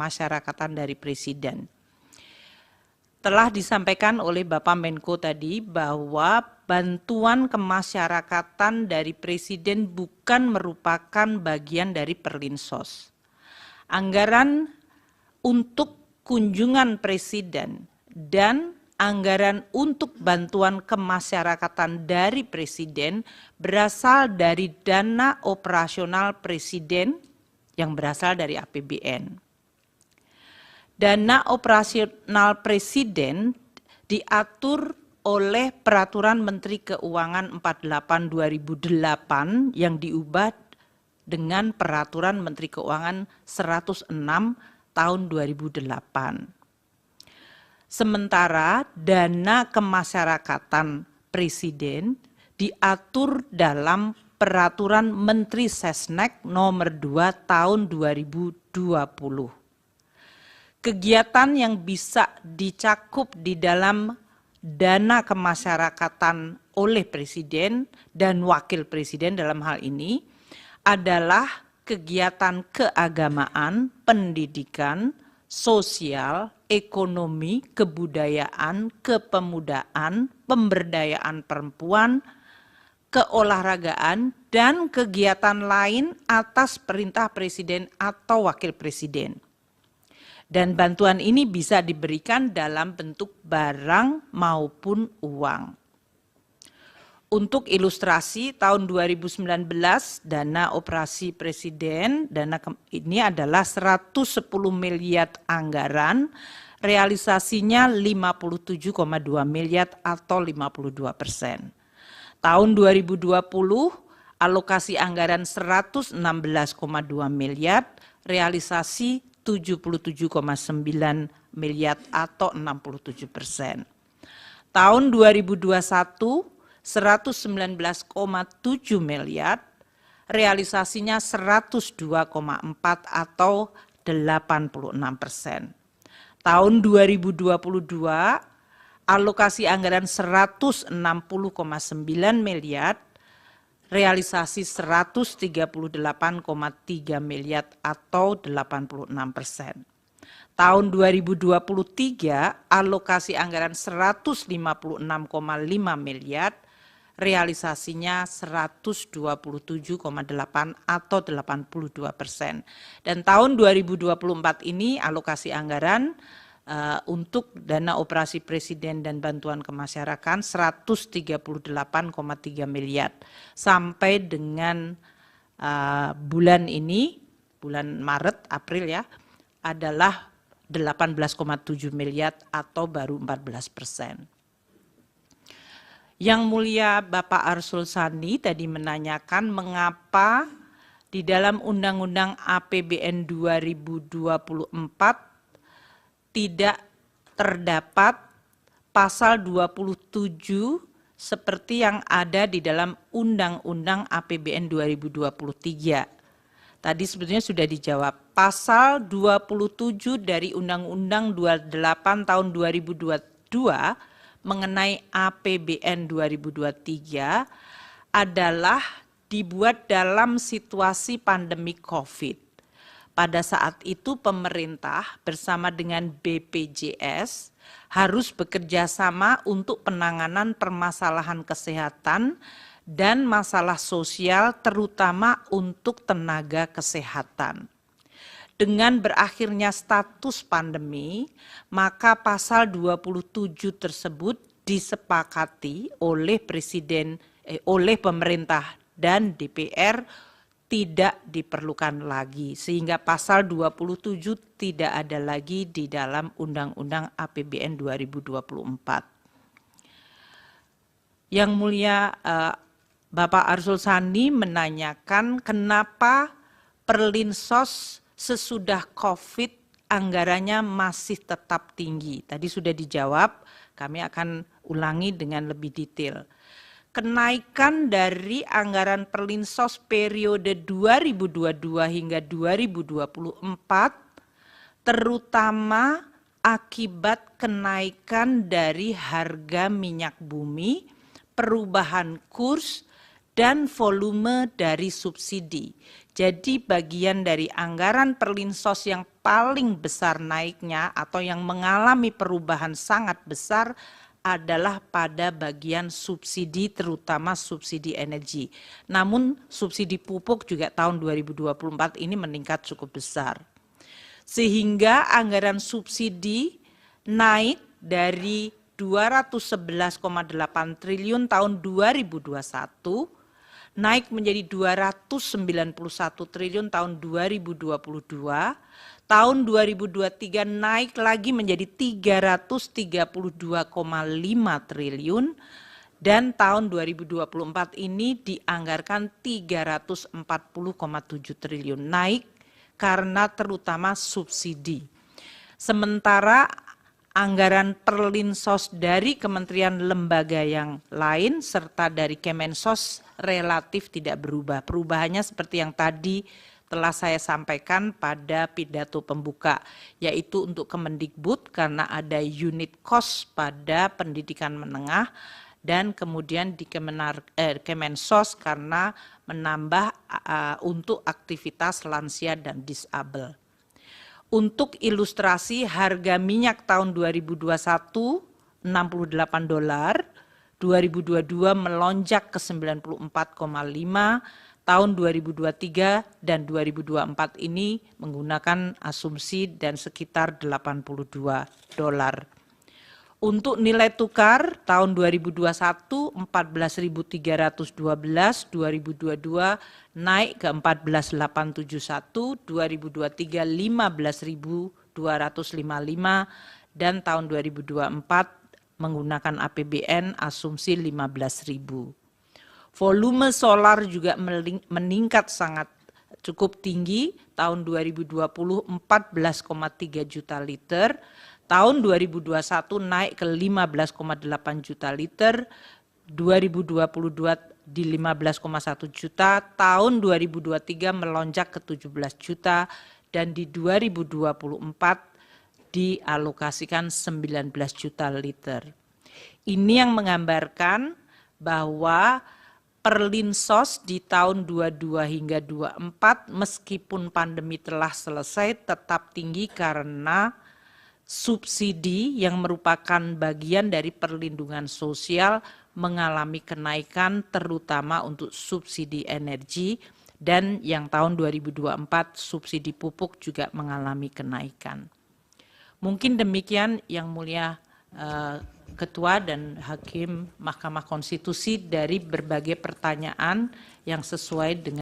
kemasyarakatan dari Presiden. Telah disampaikan oleh Bapak Menko tadi bahwa bantuan kemasyarakatan dari Presiden bukan merupakan bagian dari Perlinsos. Anggaran untuk kunjungan Presiden dan anggaran untuk bantuan kemasyarakatan dari Presiden berasal dari dana operasional Presiden yang berasal dari APBN. Dana operasional Presiden diatur oleh Peraturan Menteri Keuangan 48/2008 yang diubah dengan Peraturan Menteri Keuangan 106 tahun 2008. Sementara dana kemasyarakatan Presiden diatur dalam Peraturan Menteri Sesnek nomor 2 tahun 2020. Kegiatan yang bisa dicakup di dalam dana kemasyarakatan oleh Presiden dan Wakil Presiden dalam hal ini adalah kegiatan keagamaan, pendidikan, sosial, ekonomi, kebudayaan, kepemudaan, pemberdayaan perempuan, keolahragaan, dan kegiatan lain atas perintah Presiden atau Wakil Presiden. Dan bantuan ini bisa diberikan dalam bentuk barang maupun uang. Untuk ilustrasi, tahun 2019 dana operasi Presiden, dana ini adalah 110 miliar anggaran, realisasinya 57,2 miliar atau 52%. Tahun 2020, alokasi anggaran 116,2 miliar, realisasi 77,9 miliar atau 67%. Tahun 2021, 119,7 miliar, realisasinya 102,4 atau 86%. Tahun 2022, alokasi anggaran 160,9 miliar, realisasi 138,3 miliar atau 86%. Tahun 2023, alokasi anggaran 156,5 miliar, realisasinya 127,8 atau 82%. Dan tahun 2024 ini alokasi anggaran untuk dana operasi Presiden dan bantuan kemasyarakatan 138,3 miliar. Sampai dengan bulan ini, bulan Maret, April ya, adalah 18,7 miliar atau baru 14%. Yang mulia Bapak Arsul Sani tadi menanyakan mengapa di dalam Undang-Undang APBN 2024 tidak terdapat pasal 27 seperti yang ada di dalam Undang-Undang APBN 2023. Tadi sebetulnya sudah dijawab. Pasal 27 dari Undang-Undang 28 tahun 2022 mengenai APBN 2023 adalah dibuat dalam situasi pandemi COVID. Pada saat itu pemerintah bersama dengan BPJS harus bekerja sama untuk penanganan permasalahan kesehatan dan masalah sosial terutama untuk tenaga kesehatan. Dengan berakhirnya status pandemi, maka pasal 27 tersebut disepakati oleh oleh pemerintah dan DPR tidak diperlukan lagi, sehingga pasal 27 tidak ada lagi di dalam Undang-Undang APBN 2024. Yang mulia Bapak Arsul Sani menanyakan kenapa Perlinsos sesudah COVID anggarannya masih tetap tinggi. Tadi sudah dijawab, kami akan ulangi dengan lebih detail. Kenaikan dari anggaran Perlinsos periode 2022 hingga 2024 terutama akibat kenaikan dari harga minyak bumi, perubahan kurs, dan volume dari subsidi. Jadi bagian dari anggaran Perlinsos yang paling besar naiknya atau yang mengalami perubahan sangat besar adalah pada bagian subsidi, terutama subsidi energi. Namun subsidi pupuk juga tahun 2024 ini meningkat cukup besar. Sehingga anggaran subsidi naik dari 211,8 triliun tahun 2021 naik menjadi 291 triliun tahun 2022, tahun 2023 naik lagi menjadi 332,5 triliun, dan tahun 2024 ini dianggarkan 340,7 triliun, naik karena terutama subsidi. Sementara anggaran Perlinsos dari kementerian lembaga yang lain serta dari Kemensos relatif tidak berubah. Perubahannya seperti yang tadi telah saya sampaikan pada pidato pembuka, yaitu untuk Kemendikbud karena ada unit cost pada pendidikan menengah, dan kemudian di Kemensos karena menambah untuk aktivitas lansia dan disabel. Untuk ilustrasi, harga minyak tahun 2021 $68, 2022 melonjak ke 94,5, tahun 2023 dan 2024 ini menggunakan asumsi dan sekitar $82. Untuk nilai tukar tahun 2021 14.312, 2022 naik ke 14.871, 2023 15.255, dan tahun 2024 menggunakan APBN asumsi 15.000. Volume solar juga meningkat sangat cukup tinggi, tahun 2020 14,3 juta liter, tahun 2021 naik ke 15,8 juta liter, 2022 di 15,1 juta, tahun 2023 melonjak ke 17 juta, dan di 2024 dialokasikan 19 juta liter. Ini yang menggambarkan bahwa Perlinsos di tahun 22 hingga 24 meskipun pandemi telah selesai tetap tinggi karena subsidi yang merupakan bagian dari perlindungan sosial mengalami kenaikan terutama untuk subsidi energi, dan yang tahun 2024 subsidi pupuk juga mengalami kenaikan. Mungkin demikian Yang Mulia Ketua dan Hakim Mahkamah Konstitusi dari berbagai pertanyaan yang sesuai dengan